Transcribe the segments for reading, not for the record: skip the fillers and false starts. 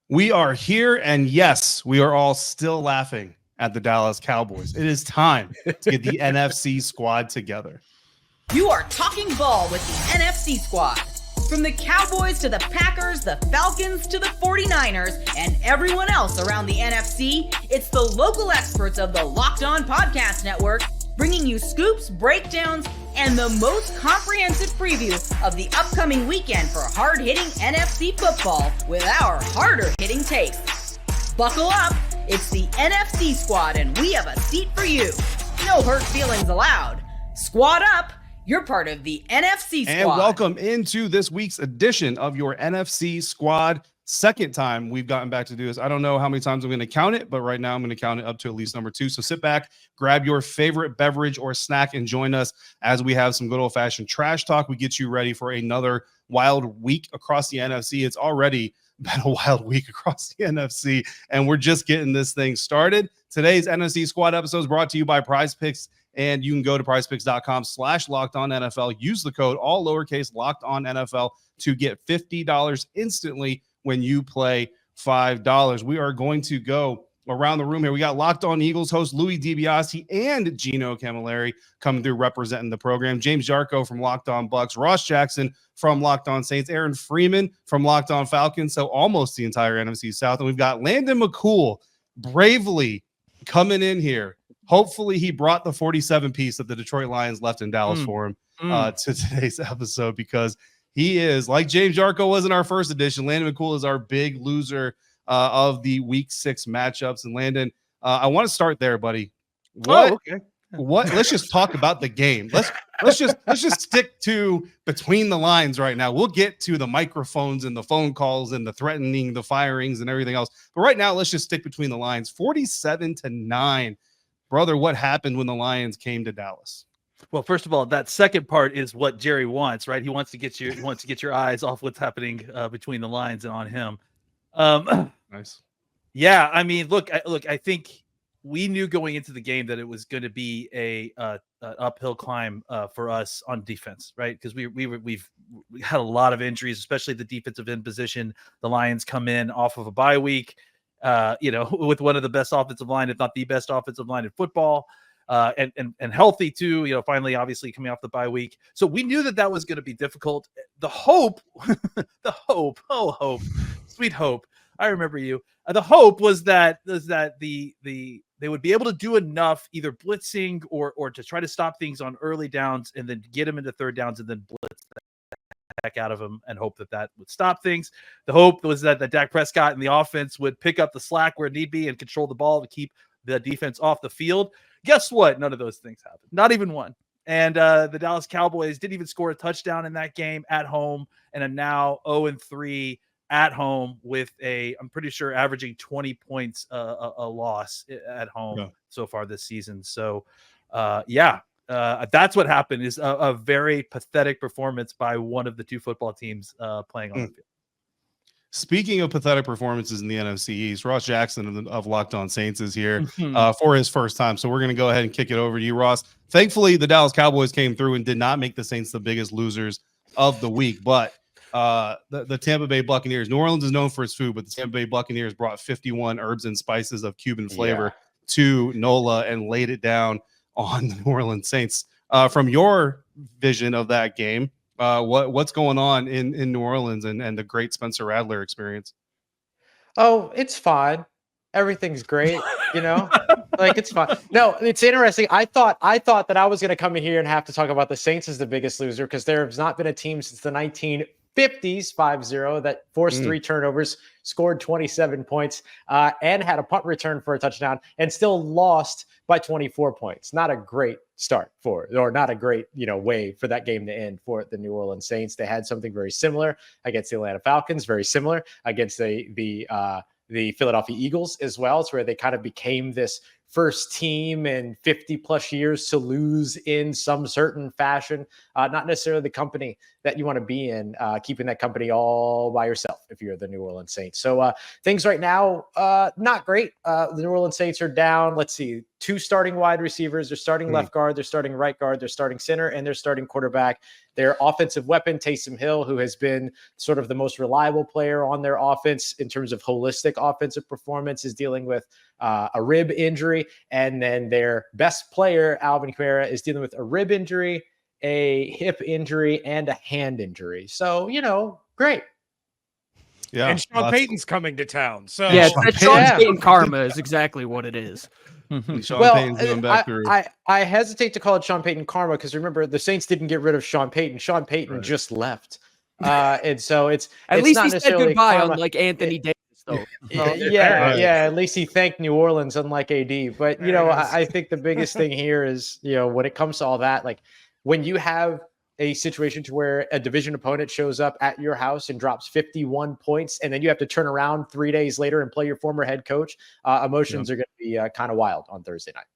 We are here, and yes, we are all still laughing at the Dallas Cowboys. It is time to get the NFC squad together. You are talking ball with the NFC squad. From the Cowboys to the Packers, the Falcons to the 49ers, and everyone else around the NFC, it's the local experts of the Locked On Podcast Network bringing you scoops, breakdowns, and the most comprehensive preview of the upcoming weekend for hard-hitting NFC football with our harder-hitting takes. Buckle up, it's the NFC squad, and we have a seat for you. No hurt feelings allowed. Squad up. You're part of the NFC squad. And welcome into this week's edition of your NFC squad. Second time we've gotten back to do this. I don't know how many times I'm going to count it, but right now I'm going to count it up to at least number 2. So sit back, grab your favorite beverage or snack, and join us as we have some good old-fashioned trash talk. We get you ready for another wild week across the NFC. It's already been a wild week across the NFC, and we're just getting this thing started. Today's NFC squad episode is brought to you by Prize Picks. And you can go to prizepicks.com/lockedonnfl. Use the code all lowercase LOCKEDONNFL to get $50 instantly when you play $5. We are going to go around the room here. We got Locked On Eagles host Louis DiBiase and Gino Camilleri coming through representing the program. James Jaro from Locked On Bucks, Ross Jackson from Locked On Saints, Aaron Freeman from Locked On Falcons. So almost the entire NFC South. And we've got Landon McCool bravely coming in here. Hopefully he brought the 47 piece that the Detroit Lions left in Dallas for him to today's episode, because he is, like James Jarko was in our first edition, Landon McCool is our big loser of the week 6 matchups. And Landon, I want to start there, buddy. Let's just talk about the game. Let's just stick to between the lines right now. We'll get to the microphones and the phone calls and the threatening, the firings and everything else. But right now, let's just stick between the lines. 47-9. Brother, what happened when the Lions came to Dallas? Well, first of all, that second part is what Jerry wants, right? He wants to get your eyes off what's happening between the lines and on him. Nice. Yeah, I mean, look, I think we knew going into the game that it was going to be a uphill climb for us on defense, right? Because we've had a lot of injuries, especially the defensive end position. The Lions come in off of a bye week. With one of the best offensive line, if not the best offensive line in football, and healthy too, finally, obviously coming off the bye week. So we knew that was going to be difficult. The hope, sweet hope. I remember you. The hope was that they would be able to do enough, either blitzing or to try to stop things on early downs and then get them into third downs and then blitz heck out of him and hope that would stop things. The hope was that Dak Prescott and the offense would pick up the slack where need be and control the ball to keep the defense off the field. Guess what? None of those things happened. Not even one. And the Dallas Cowboys didn't even score a touchdown in that game at home and are now 0-3 at home with I'm pretty sure averaging 20 points a loss at home so far this season. So that's what happened, is a very pathetic performance by one of the two football teams playing on the field. Speaking of pathetic performances in the NFC East, Ross Jackson of Locked On Saints is here for his first time. So we're going to go ahead and kick it over to you, Ross. Thankfully, the Dallas Cowboys came through and did not make the Saints the biggest losers of the week. But the Tampa Bay Buccaneers, New Orleans is known for its food, but the Tampa Bay Buccaneers brought 51 herbs and spices of Cuban flavor to NOLA and laid it down on the New Orleans Saints. From your vision of that game, what's going on in New Orleans and the great Spencer Rattler experience? Oh, it's fine. Everything's great, like it's fine. No, it's interesting. I thought that I was going to come in here and have to talk about the Saints as the biggest loser, because there has not been a team since the 1950s, 5-0, that forced 3 turnovers, scored 27 points, and had a punt return for a touchdown, and still lost by 24 points. Not a great start not a great, way for that game to end for the New Orleans Saints. They had something very similar against the Atlanta Falcons, very similar against the Philadelphia Eagles as well. It's where they kind of became this first team in 50 plus years to lose in some certain fashion, not necessarily the company that you want to be in, keeping that company all by yourself if you're the New Orleans Saints. So things right now, not great. The New Orleans Saints are down. Let's see, 2 starting wide receivers. They're starting left guard. They're starting right guard. They're starting center, and they're starting quarterback. Their offensive weapon, Taysom Hill, who has been sort of the most reliable player on their offense in terms of holistic offensive performance, is dealing with a rib injury. And then their best player, Alvin Kamara, is dealing with a rib injury, a hip injury, and a hand injury. So, great. Yeah. And Sean Payton's coming to town. So yeah, Sean Payton karma is exactly what it is. Sean Payton's going back through. I hesitate to call it Sean Payton karma because remember, the Saints didn't get rid of Sean Payton. Sean Payton just left. And so it's at least he said goodbye, karma. Unlike Anthony Davis, though. At least he thanked New Orleans, unlike AD. But I think the biggest thing here is when it comes to all that, like when you have a situation to where a division opponent shows up at your house and drops 51 points, and then you have to turn around 3 days later and play your former head coach, emotions are going to be kind of wild on Thursday night.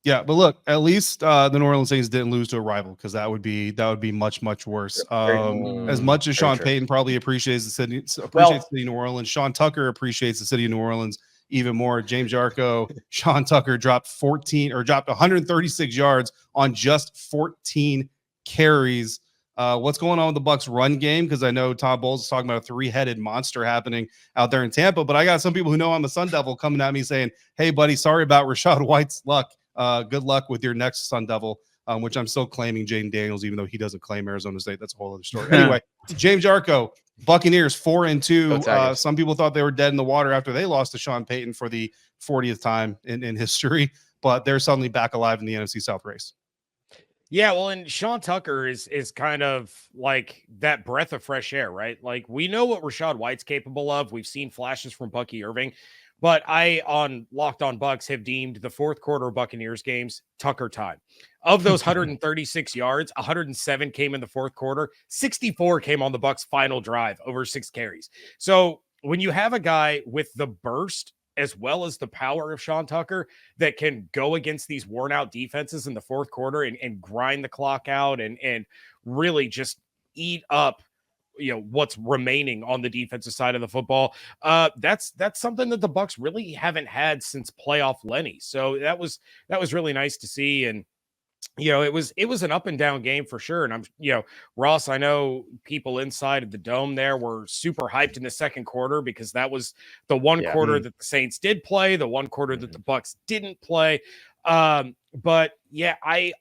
Yeah, but look, at least the New Orleans Saints didn't lose to a rival, because that would be much, much worse. As much as Sean Payton probably appreciates the city, the city of New Orleans, Sean Tucker appreciates the city of New Orleans even more. James Jarko, Sean Tucker dropped 136 yards on just 14 carries. What's going on with the Bucs run game? Because I know Tom Bowles is talking about a 3-headed monster happening out there in Tampa, but I got some people who know I'm a Sun Devil coming at me saying, "Hey, buddy, sorry about Rachaad White's luck. Good luck with your next Sun Devil," which I'm still claiming Jaden Daniels, even though he doesn't claim Arizona State. That's a whole other story. Anyway, James Jarko, Buccaneers 4-2. Some people thought they were dead in the water after they lost to Sean Payton for the 40th time in history, but they're suddenly back alive in the NFC South race. Yeah, well, and Sean Tucker is kind of like that breath of fresh air, right? Like, we know what Rachaad White's capable of. We've seen flashes from Bucky Irving, but I, on Locked On Bucs, have deemed the fourth quarter of Buccaneers games Tucker time. Of those 136 yards, 107 came in the fourth quarter. 64 came on the Bucs' final drive over 6 carries. So when you have a guy with the burst as well as the power of Sean Tucker that can go against these worn out defenses in the fourth quarter and grind the clock out and really just eat up, what's remaining on the defensive side of the football. That's something that the Bucs really haven't had since playoff Lenny. So that was really nice to see. And, it was an up and down game for sure. And I'm, Ross, I know people inside of the dome there were super hyped in the second quarter because that was the one quarter that the Saints did play, the one quarter that the Bucs didn't play. But yeah, I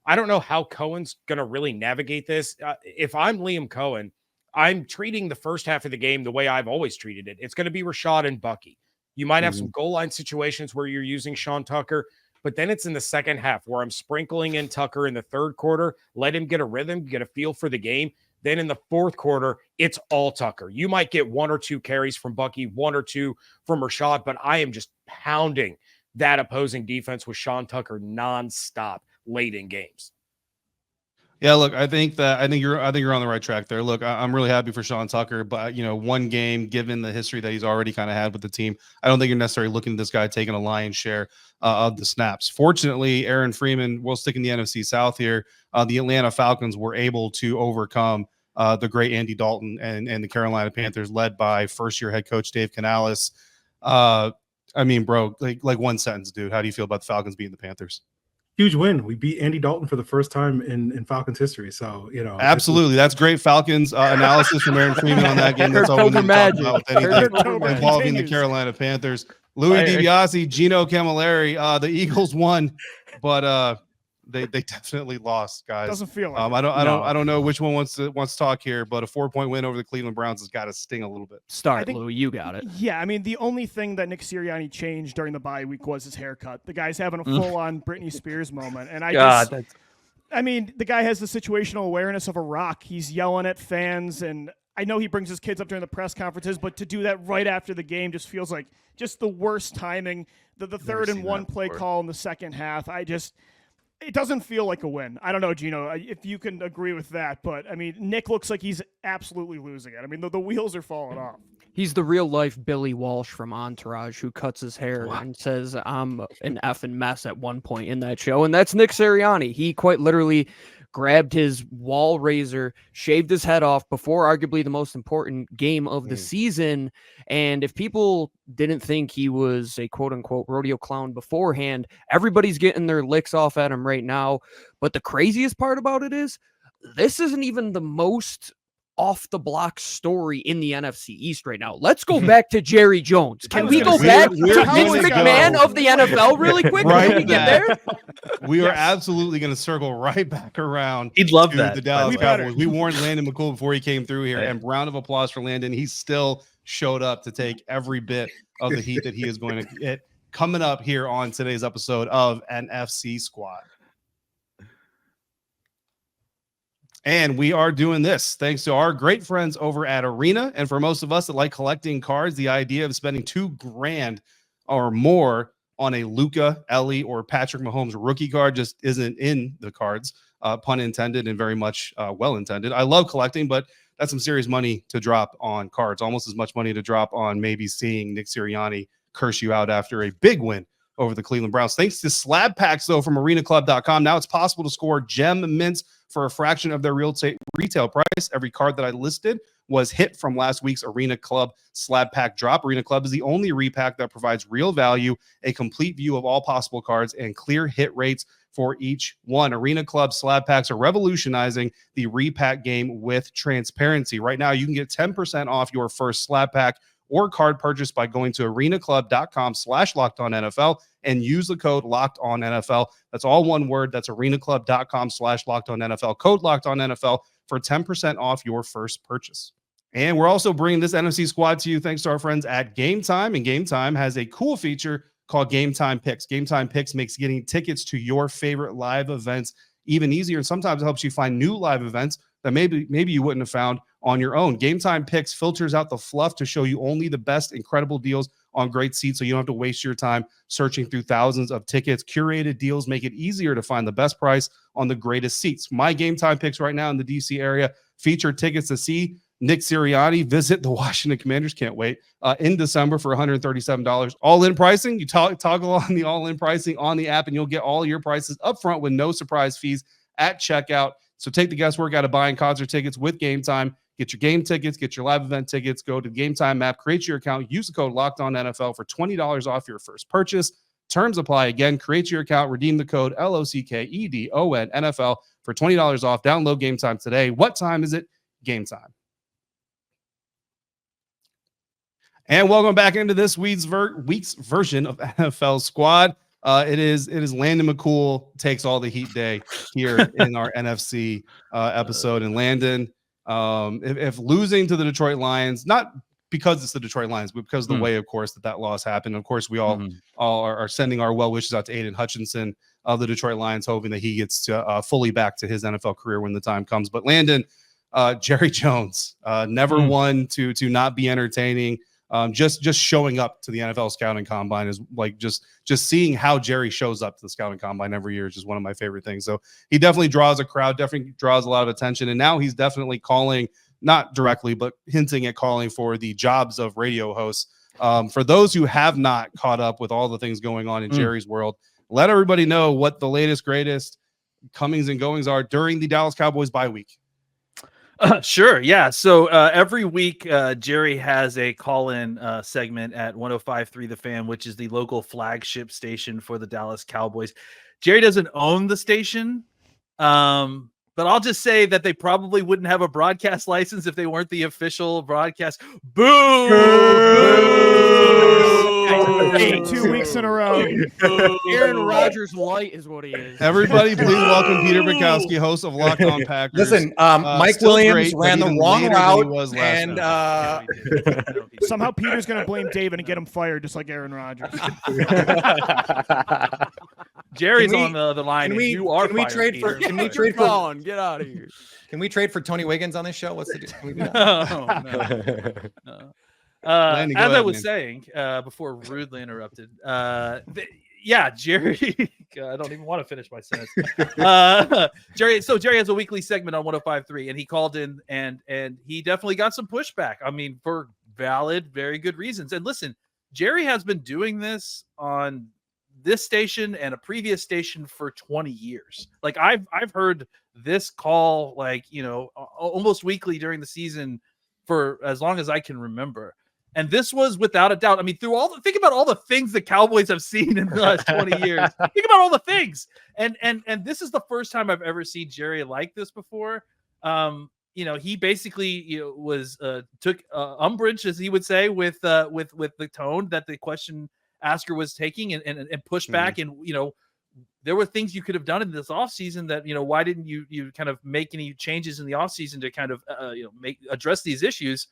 don't know how Cohen's going to really navigate this. If I'm Liam Cohen, I'm treating the first half of the game the way I've always treated it. It's going to be Rachaad and Bucky. You might have some goal line situations where you're using Sean Tucker, but then it's in the second half where I'm sprinkling in Tucker in the third quarter, let him get a rhythm, get a feel for the game. Then in the fourth quarter, it's all Tucker. You might get 1 or 2 carries from Bucky, 1 or 2 from Rachaad, but I am just pounding that opposing defense with Sean Tucker nonstop late in games. Yeah, look, I think you're on the right track there. Look, I'm really happy for Sean Tucker, but one game, given the history that he's already kind of had with the team, I don't think you're necessarily looking at this guy taking a lion's share of the snaps. Fortunately, Aaron Freeman, we'll stick in the NFC South here. The Atlanta Falcons were able to overcome the great Andy Dalton and the Carolina Panthers, led by first-year head coach Dave Canales. I mean, bro, like one sentence, dude. How do you feel about the Falcons beating the Panthers? Huge win. We beat Andy Dalton for the first time in Falcons history. So, absolutely. That's great Falcons analysis from Aaron Freeman on that game. That's all we need to talk about with anything involving the Carolina Panthers. Louis DiBiase, Gino Camilleri, the Eagles won, but they definitely lost, guys. Doesn't feel like I don't know which one wants to talk here, but a 4-point win over the Cleveland Browns has got to sting a little bit. Louis, you got it. Yeah, I mean, the only thing that Nick Sirianni changed during the bye week was his haircut. The guy's having a full-on Britney Spears moment, and I mean, the guy has the situational awareness of a rock. He's yelling at fans, and I know he brings his kids up during the press conferences, but to do that right after the game just feels like just the worst timing. The third and one play call in the second half, it doesn't feel like a win. I don't know, Gino, if you can agree with that, but I mean, Nick looks like he's absolutely losing it. I mean, the wheels are falling off. He's the real life Billy Walsh from Entourage who cuts his hair and says, "I'm an effing mess" at one point in that show. And that's Nick Sirianni. He quite literally grabbed his wall razor, shaved his head off before arguably the most important game of the season. And if people didn't think he was a quote unquote rodeo clown beforehand, everybody's getting their licks off at him right now. But the craziest part about it is this isn't even the most off the block story in the NFC East right now. Let's go back to Jerry Jones. Can we go back to Vince McMahon of the NFL really quick? Right, Can we get there? We are absolutely going to circle right back around. He'd love to that. The Dallas Cowboys. We warned Landon McCool before he came through here, and round of applause for Landon. He still showed up to take every bit of the heat that he is going to get coming up here on today's episode of NFC Squad. And we are doing this thanks to our great friends over at Arena. And for most of us that like collecting cards, the idea of spending $2,000 or more on a Luka, Ellie, or Patrick Mahomes rookie card just isn't in the cards, pun intended, and very much well intended. I love collecting, but that's some serious money to drop on cards, almost as much money to drop on maybe seeing Nick Sirianni curse you out after a big win over the Cleveland Browns. Thanks to slab packs, though, from arenaclub.com. Now it's possible to score gem mints for a fraction of their retail price. Every card that I listed was hit from last week's Arena Club slab pack drop. Arena Club is the only repack that provides real value, a complete view of all possible cards, and clear hit rates for each one. Arena Club slab packs are revolutionizing the repack game with transparency. Right now, you can get 10% off your first slab pack or card purchase by going to arenaclub.com/lockedonnfl and use the code LOCKEDONNFL. That's all one word. That's arenaclub.com/lockedonnfl. Code LOCKEDONNFL for 10% off your first purchase. And we're also bringing this NFC Squad to you thanks to our friends at Game Time. And Game Time has a cool feature called Game Time Picks. Game Time Picks makes getting tickets to your favorite live events even easier, and sometimes it helps you find new live events that maybe you wouldn't have found on your own. Game Time Picks filters out the fluff to show you only the best incredible deals on great seats, so you don't have to waste your time searching through thousands of tickets. Curated deals make it easier to find the best price on the greatest seats. My Game Time Picks right now in the DC area feature tickets to see Nick Sirianni visit the Washington Commanders. Can't wait. In December for $137. All-in pricing. You toggle on the all-in pricing on the app, and you'll get all your prices up front with no surprise fees at checkout. So take the guesswork out of buying concert tickets with Game Time. Get your game tickets, get your live event tickets, go to the Game Time app, create your account, use the code LOCKEDONNFL for $20 off your first purchase. Terms apply. Again, create your account, redeem the code LOCKEDONNFL for $20 off. Download Game Time today. What time is it? Game Time. And welcome back into this week's version of NFL Squad. It is Landon McCool takes all the heat day here in our NFC episode. And Landon, if losing to the Detroit Lions, not because it's the Detroit Lions, but because of the way, of course, that loss happened. Of course, we all are sending our well wishes out to Aiden Hutchinson of the Detroit Lions, hoping that he gets to fully back to his NFL career when the time comes. But Landon, Jerry Jones, never one to not be entertaining. Just showing up to the NFL scouting combine is like just seeing how Jerry shows up to the scouting combine every year is just one of my favorite things. So he definitely draws a crowd, definitely draws a lot of attention. And now he's definitely calling, not directly, but hinting at calling for the jobs of radio hosts. For those who have not caught up with all the things going on in Jerry's world, let everybody know what the latest, greatest comings and goings are during the Dallas Cowboys bye week. Sure. Yeah. So every week, Jerry has a call-in segment at 105.3 The Fan, which is the local flagship station for the Dallas Cowboys. Jerry doesn't own the station, but I'll just say that they probably wouldn't have a broadcast license if they weren't the official broadcast. Boo! Boo! 2 weeks in a row. Aaron Rodgers light is what he is. Everybody, please welcome Peter Bukowski, host of Locked On Packers. Listen, Mike Williams ran the wrong route, and somehow Peter's going to blame David and get him fired, just like Aaron Rodgers. Jerry's on the line. Can we trade for? Get out of here. Can we trade for Tony Wiggins on this show? What's the deal? Can we do that? No. As I was saying before rudely interrupted, Jerry, I don't even want to finish my sentence. Jerry has a weekly segment on 105.3, and he called in and he definitely got some pushback. I mean, for valid, very good reasons. And listen, Jerry has been doing this on this station and a previous station for 20 years. Like I've heard this call, like, almost weekly during the season for as long as I can remember. And this was without a doubt. I mean, think about all the things the Cowboys have seen in the last 20 years. Think about all the things. And this is the first time I've ever seen Jerry like this before. He basically took umbrage, as he would say, with the tone that the question asker was taking and pushed back. And there were things you could have done in this offseason that, why didn't you kind of make any changes in the offseason to kind of address these issues?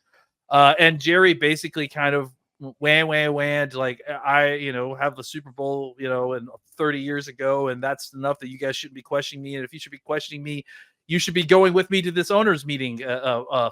And Jerry basically kind of wham, like, I have the Super Bowl, and 30 years ago, and that's enough that you guys shouldn't be questioning me. And if you should be questioning me, you should be going with me to this owners meeting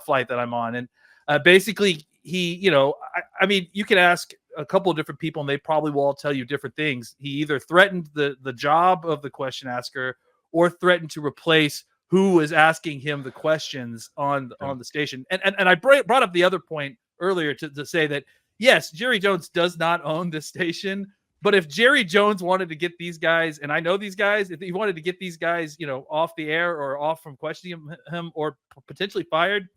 flight that I'm on. And basically he, I mean, you can ask a couple of different people and they probably will all tell you different things. He either threatened the job of the question asker or threatened to replace who was asking him the questions on the station. And I brought up the other point earlier to say that, yes, Jerry Jones does not own this station, but if Jerry Jones wanted to get these guys, and I know these guys, if he wanted to get these guys, off the air or off from questioning him or potentially fired,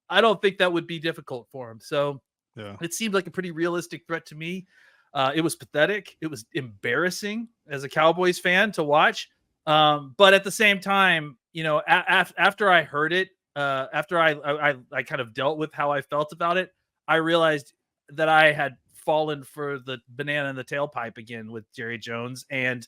I don't think that would be difficult for him. So it seemed like a pretty realistic threat to me. It was pathetic. It was embarrassing as a Cowboys fan to watch. But at the same time, after I heard it, after I kind of dealt with how I felt about it, I realized that I had fallen for the banana in the tailpipe again with Jerry Jones. And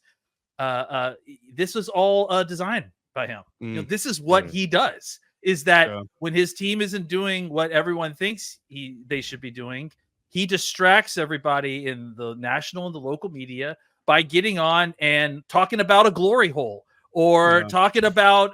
this was all designed by him. This is what he does, is that when his team isn't doing what everyone thinks they should be doing, he distracts everybody in the national and the local media by getting on and talking about a glory hole or talking about,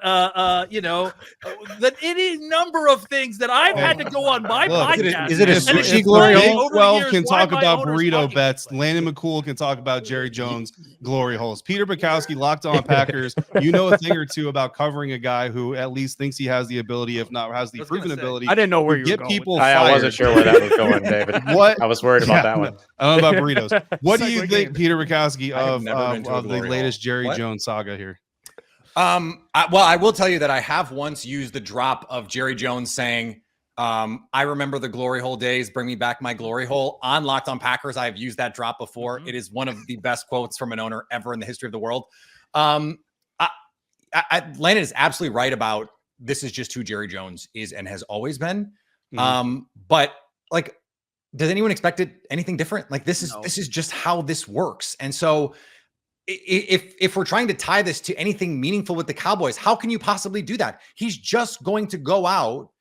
any number of things that I've had to go on my podcast. Is it a sushi glory hole? 12 can talk about burrito bets. Landon McCool can talk about Jerry Jones glory holes. Peter Bukowski, Locked On Packers. You know a thing or two about covering a guy who at least thinks he has the ability, if not has the proven ability. I didn't know where you were going. People I wasn't sure where that was going, David. What? I was worried about that one. I don't know about burritos. What do you think, Peter Bukowski, of the latest Jerry Jones saga here? I will tell you that I have once used the drop of Jerry Jones saying, I remember the glory hole days, bring me back my glory hole, on Locked On Packers. I have used that drop before. It is one of the best quotes from an owner ever in the history of the world. Landon is absolutely right about this is just who Jerry Jones is and has always been. But like, does anyone expect anything different? Like, this is just how this works. And so if we're trying to tie this to anything meaningful with the Cowboys, how can you possibly do that? He's just going to go out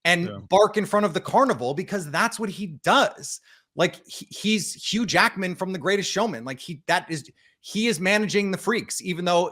and bark in front of the carnival because that's what he does. Like, he's Hugh Jackman from The Greatest Showman. Like, he is managing the freaks, even though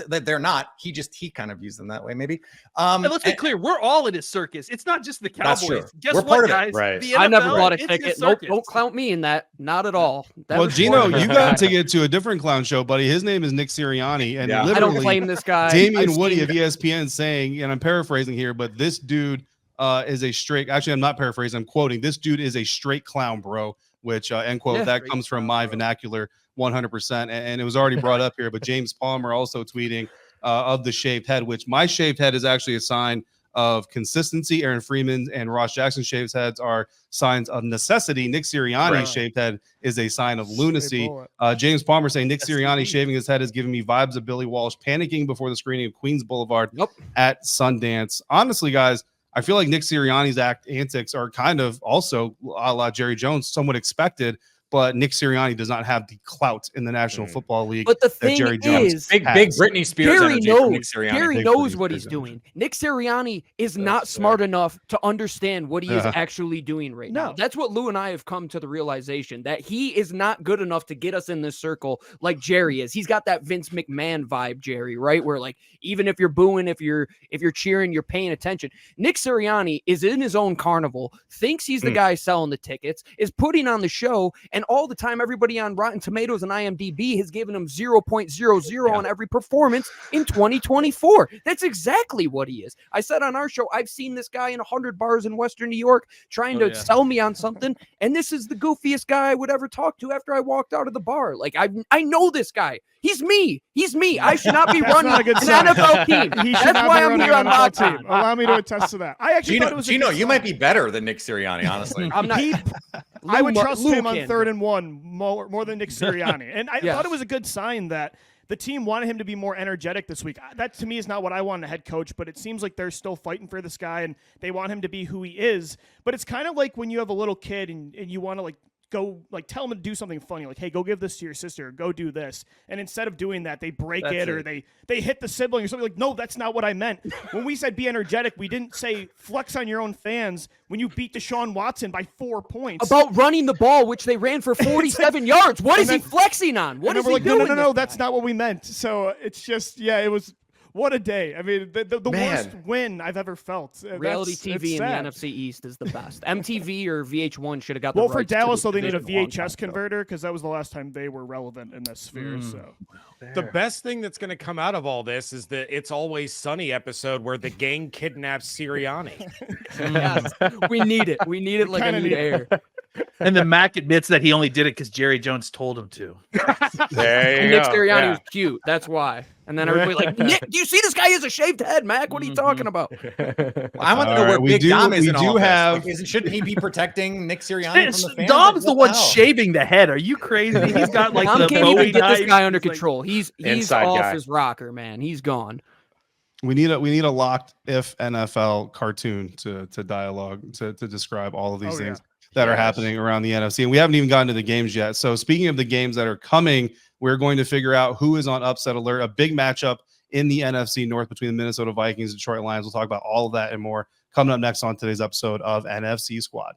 they're not. He kind of views them that way, maybe. And let's be clear, we're all in his circus. It's not just the Cowboys. Guess we're what, guys? Right. The NFL, I never bought a ticket. Nope, don't count me in that. Not at all. Well, Gino, you got a ticket to a different clown show, buddy. His name is Nick Sirianni, and literally, I don't claim this guy. Damian Woody of ESPN saying, and I'm paraphrasing here, but this dude is a straight. Actually, I'm not paraphrasing. I'm quoting. This dude is a straight clown, bro. Which end quote. That comes from my vernacular. 100%, and it was already brought up here, but James Palmer also tweeting of the shaved head, which my shaved head is actually a sign of consistency. Aaron Freeman and Ross Jackson shaved heads are signs of necessity. Nick Sirianni's shaved head is a sign of lunacy. James Palmer saying Nick Sirianni shaving his head is giving me vibes of Billy Walsh panicking before the screening of Queens Boulevard at Sundance. Honestly, guys, I feel like Nick Sirianni's antics are kind of also a la Jerry Jones, somewhat expected. But Nick Sirianni does not have the clout in the National Football League. But the thing Jerry Jones is, big Britney Spears Jerry energy knows. from Nick Sirianni. Jerry knows what he's doing. Nick Sirianni is not smart enough to understand what he is actually doing right now. That's what Lou and I have come to the realization, that he is not good enough to get us in this circle like Jerry is. He's got that Vince McMahon vibe, Jerry, right? Where like, even if you're booing, if you're cheering, you're paying attention. Nick Sirianni is in his own carnival, thinks he's the guy selling the tickets, is putting on the show, And all the time, everybody on Rotten Tomatoes and IMDb has given him 0.00 on every performance in 2024. That's exactly what he is. I said on our show, I've seen this guy in 100 bars in Western New York trying to sell me on something, and this is the goofiest guy I would ever talk to after I walked out of the bar. Like, I know this guy. He's me. I should not be running an NFL team. He should That's why I'm here on my team. Allow me to attest to that. I actually thought it was Gino, you might be better than Nick Sirianni, honestly. I'm not. I would trust him on 3rd and 1 more than Nick Sirianni. And I thought it was a good sign that the team wanted him to be more energetic this week. That, to me, is not what I want in a head coach, but it seems like they're still fighting for this guy, and they want him to be who he is. But it's kind of like when you have a little kid and you want to, go tell him to do something funny, like, hey, go give this to your sister, go do this, and instead of doing that, they break it or they hit the sibling or something. Like, no, that's not what I meant. When we said be energetic, we didn't say flex on your own fans when you beat Deshaun Watson by 4 points. About running the ball, which they ran for 47 yards. What is he flexing on? What is he doing? No, that's not what we meant. So it's just, it was. What a day. I mean, the worst win I've ever felt. Reality TV in the NFC East is the best. MTV or VH1 should have got the rights for Dallas, so they need a VHS converter because that was the last time they were relevant in this sphere. So the best thing that's going to come out of all this is the It's Always Sunny episode where the gang kidnaps Sirianni. Yes, we need it. We need it like I need air. And then Mac admits that he only did it because Jerry Jones told him to. And Nick Sirianni was cute. That's why. And then everybody like, Nick, do you see this guy has a shaved head, Mac? What are you talking about? I want to know where Big Dom is in all this. Shouldn't he be protecting Nick Sirianni from the fans? Dom's the one shaving the head. Are you crazy? He's got like Dom the can't even get this guy under control. He's off his rocker, man. He's gone. We need a locked if NFL cartoon to dialogue to describe all of these things that are happening around the NFC. And we haven't even gotten to the games yet. So speaking of the games that are coming, we're going to figure out who is on upset alert, a big matchup in the NFC North between the Minnesota Vikings and Detroit Lions. We'll talk about all of that and more coming up next on today's episode of NFC Squad.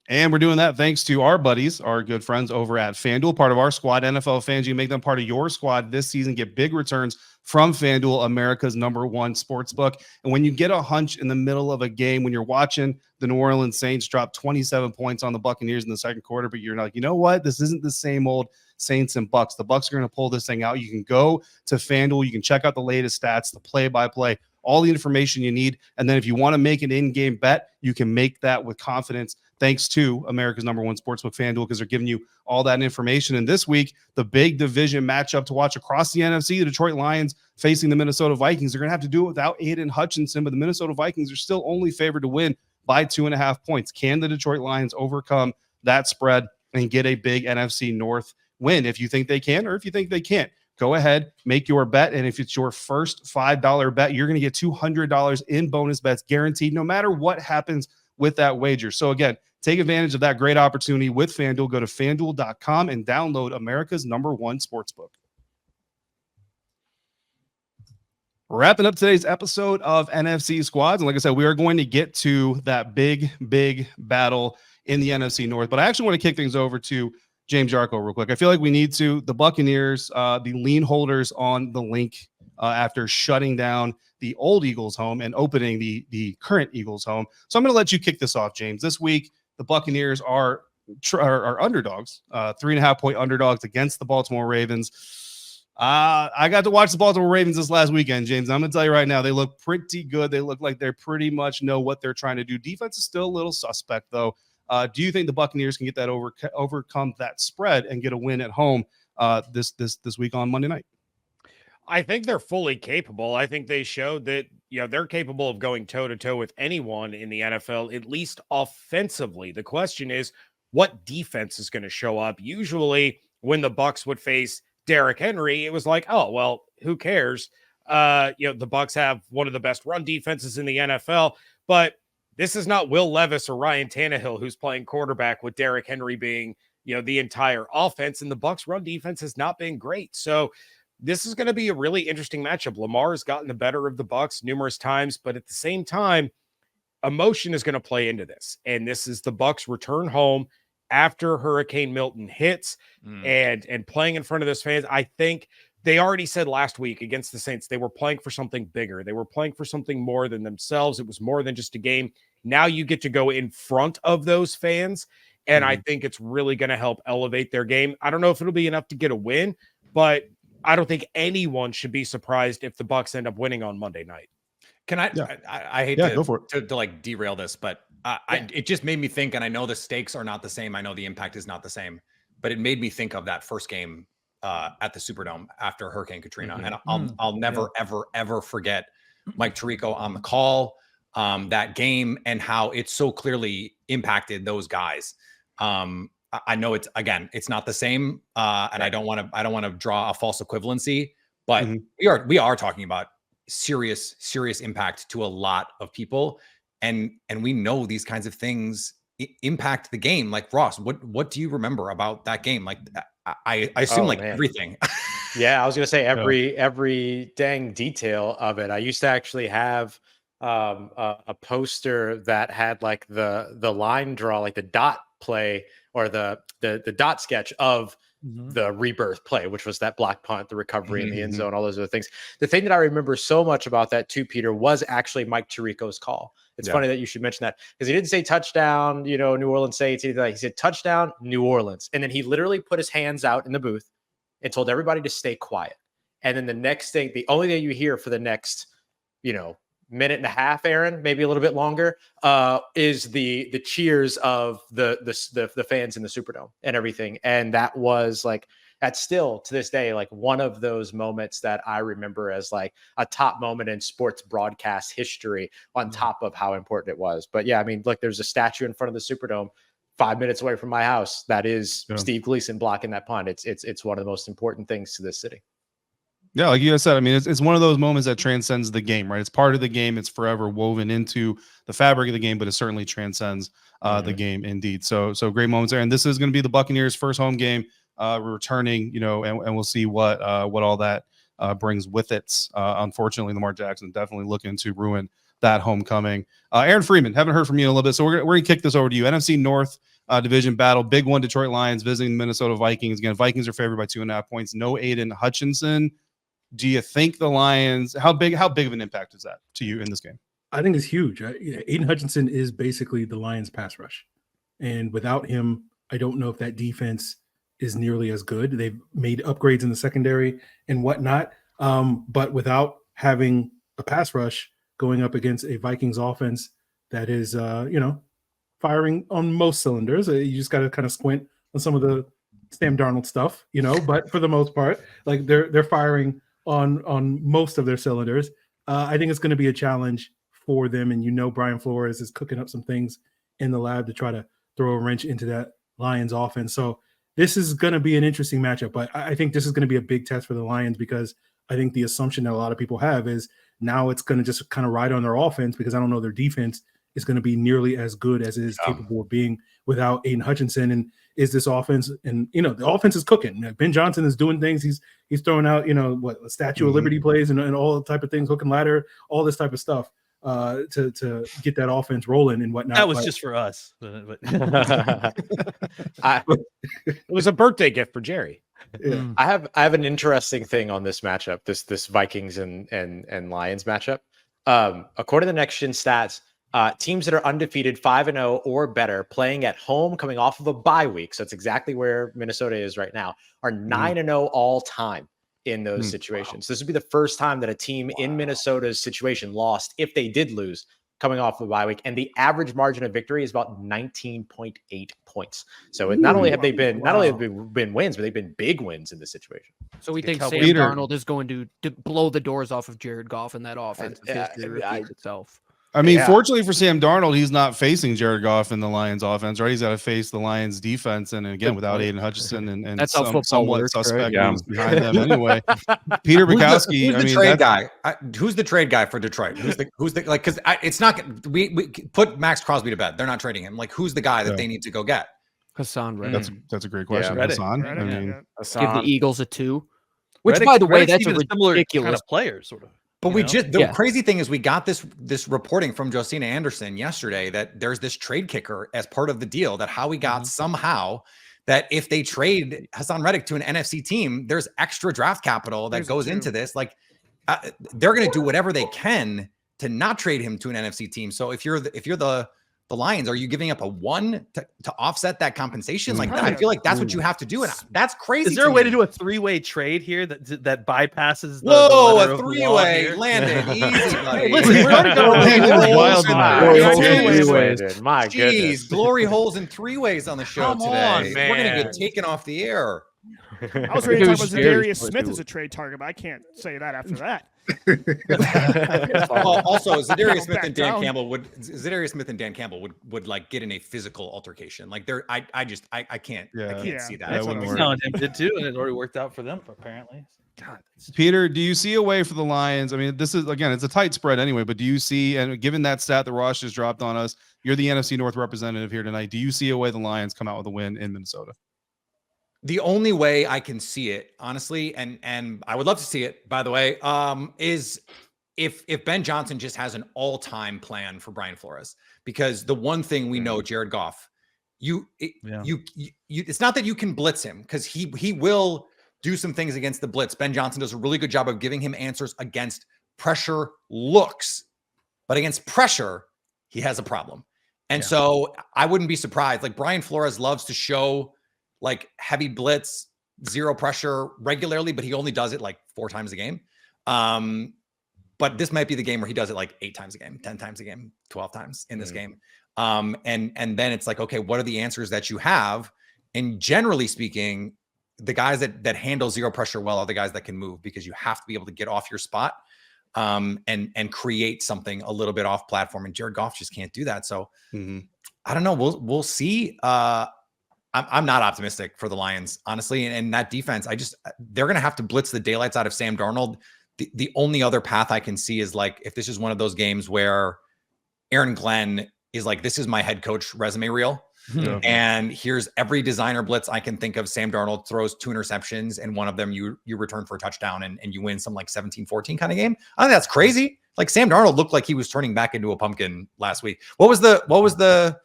And we're doing that thanks to our buddies, our good friends over at FanDuel, part of our squad. NFL fans, you can make them part of your squad this season. Get big returns from FanDuel, America's #1 sportsbook. And when you get a hunch in the middle of a game, when you're watching the New Orleans Saints drop 27 points on the Buccaneers in the second quarter, but you're like, you know what? This isn't the same old Saints and Bucks. The Bucks are going to pull this thing out. You can go to FanDuel. You can check out the latest stats, the play-by-play, all the information you need. And then if you want to make an in-game bet, you can make that with confidence thanks to America's #1 sportsbook, FanDuel, because they're giving you all that information. And this week, the big division matchup to watch across the NFC, the Detroit Lions facing the Minnesota Vikings. They're going to have to do it without Aiden Hutchinson, but the Minnesota Vikings are still only favored to win by 2.5 points. Can the Detroit Lions overcome that spread and get a big NFC North win? If you think they can, or if you think they can't, go ahead, make your bet. And if it's your first $5 bet, you're going to get $200 in bonus bets guaranteed, no matter what happens with that wager. So again, take advantage of that great opportunity with FanDuel. Go to FanDuel.com and download America's #1 sportsbook. Wrapping up today's episode of NFC Squads. And like I said, we are going to get to that big battle in the NFC North. But I actually want to kick things over to James Jaro real quick. I feel like we need to. The Buccaneers, the lien holders on the link after shutting down the old Eagles home and opening the current Eagles home. So I'm going to let you kick this off, James. This week, the Buccaneers are underdogs, 3.5 point underdogs against the Baltimore Ravens. I got to watch the Baltimore Ravens this last weekend, James. I'm going to tell you right now, they look pretty good. They look like they pretty much know what they're trying to do. Defense is still a little suspect, though. Do you think the Buccaneers can get that overcome that spread and get a win at home this week on Monday night? I think they're fully capable. I think they showed that, they're capable of going toe-to-toe with anyone in the NFL, at least offensively. The question is, what defense is going to show up? Usually when the Bucs would face Derrick Henry, it was like, oh, well, who cares? The Bucs have one of the best run defenses in the NFL, but this is not Will Levis or Ryan Tannehill who's playing quarterback with Derrick Henry being, the entire offense, and the Bucs run defense has not been great. So this is going to be a really interesting matchup. Lamar has gotten the better of the Bucs numerous times, but at the same time, emotion is going to play into this. And this is the Bucs return home after Hurricane Milton hits and playing in front of those fans. I think they already said last week against the Saints, they were playing for something bigger. They were playing for something more than themselves. It was more than just a game. Now you get to go in front of those fans. And I think it's really going to help elevate their game. I don't know if it'll be enough to get a win, but I don't think anyone should be surprised if the Bucs end up winning on Monday night. Can I? Yeah. I hate go for it. to like derail this, but it just made me think. And I know the stakes are not the same. I know the impact is not the same, but it made me think of that first game at the Superdome after Hurricane Katrina, and I'll never ever forget Mike Tirico on the call, that game, and how it so clearly impacted those guys. I know it's not the same, and I don't want to draw a false equivalency, but we are talking about serious impact to a lot of people, and we know these kinds of things impact the game. Like, Ross, what do you remember about that game? Like, I assume everything. Yeah, I was gonna say every dang detail of it. I used to actually have a poster that had like the line draw, like the dot play or the dot sketch of the rebirth play, which was that block punt, the recovery in the end zone, all those other things. The thing that I remember so much about that too, Peter, was actually Mike Tirico's call. It's funny that you should mention that, because he didn't say touchdown, New Orleans Saints. He said touchdown, New Orleans. And then he literally put his hands out in the booth and told everybody to stay quiet. And then the next thing, the only thing you hear for the next, minute and a half, Aaron, maybe a little bit longer, is the cheers of the fans in the Superdome and everything. And that was like, that's still to this day, like one of those moments that I remember as like a top moment in sports broadcast history, on top of how important it was. But yeah, I mean, look, there's a statue in front of the Superdome 5 minutes away from my house. That is Steve Gleason blocking that punt. It's one of the most important things to this city. Yeah, like you guys said, I mean, it's one of those moments that transcends the game, right? It's part of the game. It's forever woven into the fabric of the game, but it certainly transcends the game indeed. So great moments there. And this is going to be the Buccaneers' first home game, returning, and we'll see what all that brings with it. Unfortunately, Lamar Jackson definitely looking to ruin that homecoming. Aaron Freeman, haven't heard from you in a little bit, so we're gonna kick this over to you. NFC North division battle, big one. Detroit Lions visiting the Minnesota Vikings. Again, Vikings are favored by 2.5 points. No Aiden Hutchinson. Do you think the Lions? How big of an impact is that to you in this game? I think it's huge. Aiden Hutchinson is basically the Lions pass rush, and without him, I don't know if that defense is nearly as good. They've made upgrades in the secondary and whatnot, but without having a pass rush going up against a Vikings offense that is, firing on most cylinders, you just got to kind of squint on some of the Sam Darnold stuff, But for the most part, like they're firing on most of their cylinders. I think it's going to be a challenge for them, and Brian Flores is cooking up some things in the lab to try to throw a wrench into that Lions offense. So this is going to be an interesting matchup, but I think this is going to be a big test for the Lions, because I think the assumption that a lot of people have is now it's going to just kind of ride on their offense, because I don't know their defense is going to be nearly as good as it is capable of being without Aiden Hutchinson. And is this offense, and the offense is cooking. Ben Johnson is doing things. He's throwing out, a Statue of Liberty plays and all the type of things, hook and ladder, all this type of stuff to get that offense rolling and whatnot. That was just for us. But it was a birthday gift for Jerry. Yeah. I have an interesting thing on this matchup, this Vikings and Lions matchup. According to the Next Gen Stats, teams that are undefeated 5-0 or better, playing at home, coming off of a bye week, so it's exactly where Minnesota is right now, are 9-0 all time in those situations. This would be the first time that a team in Minnesota's situation lost, if they did lose, coming off of a bye week. And the average margin of victory is about 19.8 points. So not only have they been wins, but they've been big wins in this situation. So we think Sam Darnold is going to blow the doors off of Jared Goff in that offense. History repeats itself. I mean, fortunately for Sam Darnold, he's not facing Jared Goff in the Lions offense, right? He's got to face the Lions defense. And again, without Aiden Hutchinson and that's somewhat suspect names behind them anyway. Peter Bukowski. Who's the trade guy? Who's the trade guy for Detroit? Who's the like? Because it's not. We put Max Crosby to bed. They're not trading him. Like, who's the guy that they need to go get? Hassan Reddick. That's a great question. Hassan. Hassan. Give the Eagles a 2. Which, by the way, that's a ridiculous kind of player, sort of. But the Yeah. crazy thing is we got this reporting from Josina Anderson yesterday that there's this trade kicker as part of the deal that Howie got somehow, that if they trade Hassan Reddick to an NFC team, there's extra draft capital that goes into this. Like they're going to do whatever they can to not trade him to an NFC team. So if you're the Lions, are you giving up a 1 to offset that compensation? Like that, I feel like that's what you have to do. And that's crazy. Is there a way to do a 3-way trade here that bypasses a 3-way landed easy, buddy? Listen, we're already going My goodness. Glory holes and 3-ways on the show today. Man. We're gonna get taken off the air. I was ready to talk about Zadarius Smith as a trade target, but I can't say that after that. Also, Zadarius Smith and Dan Campbell would like get in a physical altercation. Like I can't see that. That's what Tim did too, and it already worked out for them apparently. God, Peter, do you see a way for the Lions? I mean, this is again, it's a tight spread anyway, but do you see, and given that stat that Ross just dropped on us, you're the NFC North representative here tonight. Do you see a way the Lions come out with a win in Minnesota? The only way I can see it, honestly, and I would love to see it, by the way, is if Ben Johnson just has an all-time plan for Brian Flores. Because the one thing we know, Jared Goff, it's not that you can blitz him, because he will do some things against the blitz. Ben Johnson does a really good job of giving him answers against pressure looks, but against pressure, he has a problem. And so I wouldn't be surprised. Like Brian Flores loves to show like heavy blitz, zero pressure regularly, but he only does it like 4 times a game. But this might be the game where he does it like 8 times a game, 10 times a game, 12 times in this game. And then it's like, okay, what are the answers that you have? And generally speaking, the guys that handle zero pressure well are the guys that can move, because you have to be able to get off your spot and create something a little bit off platform. And Jared Goff just can't do that. So I don't know. We'll see. I'm not optimistic for the Lions, honestly. And that defense, they're going to have to blitz the daylights out of Sam Darnold. The only other path I can see is like, if this is one of those games where Aaron Glenn is like, this is my head coach resume reel. And here's every designer blitz I can think of. Sam Darnold throws 2 interceptions, and one of them you return for a touchdown and you win some like 17-14 kind of game. I think that's crazy. Like Sam Darnold looked like he was turning back into a pumpkin last week. What was the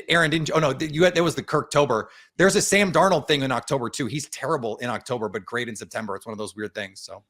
Aaron didn't? Oh no, there was the Kirktober. There's a Sam Darnold thing in October too. He's terrible in October, but great in September. It's one of those weird things. So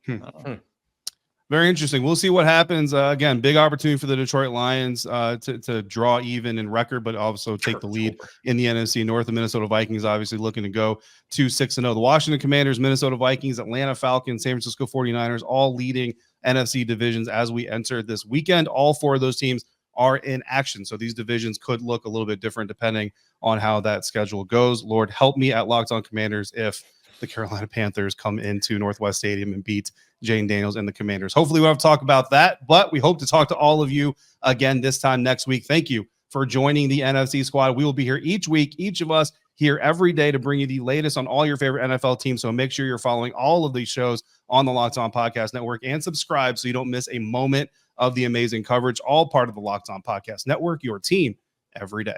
very interesting. We'll see what happens. Again, big opportunity for the Detroit Lions to draw even in record, but also take the lead in the NFC North. The Minnesota Vikings obviously looking to go to 6-0. The Washington Commanders, Minnesota Vikings, Atlanta Falcons, San Francisco 49ers, all leading NFC divisions as we enter this weekend. All 4 of those teams are in action. So these divisions could look a little bit different depending on how that schedule goes. Lord, help me at Locked On Commanders if the Carolina Panthers come into Northwest Stadium and beat Jane Daniels and the Commanders. Hopefully we'll have to talk about that, but we hope to talk to all of you again this time next week. Thank you for joining the NFC Squad. We will be here each week, each of us here every day to bring you the latest on all your favorite NFL teams. So make sure you're following all of these shows on the Locked On Podcast Network and subscribe so you don't miss a moment of the amazing coverage, all part of the Locked On Podcast Network, your team every day.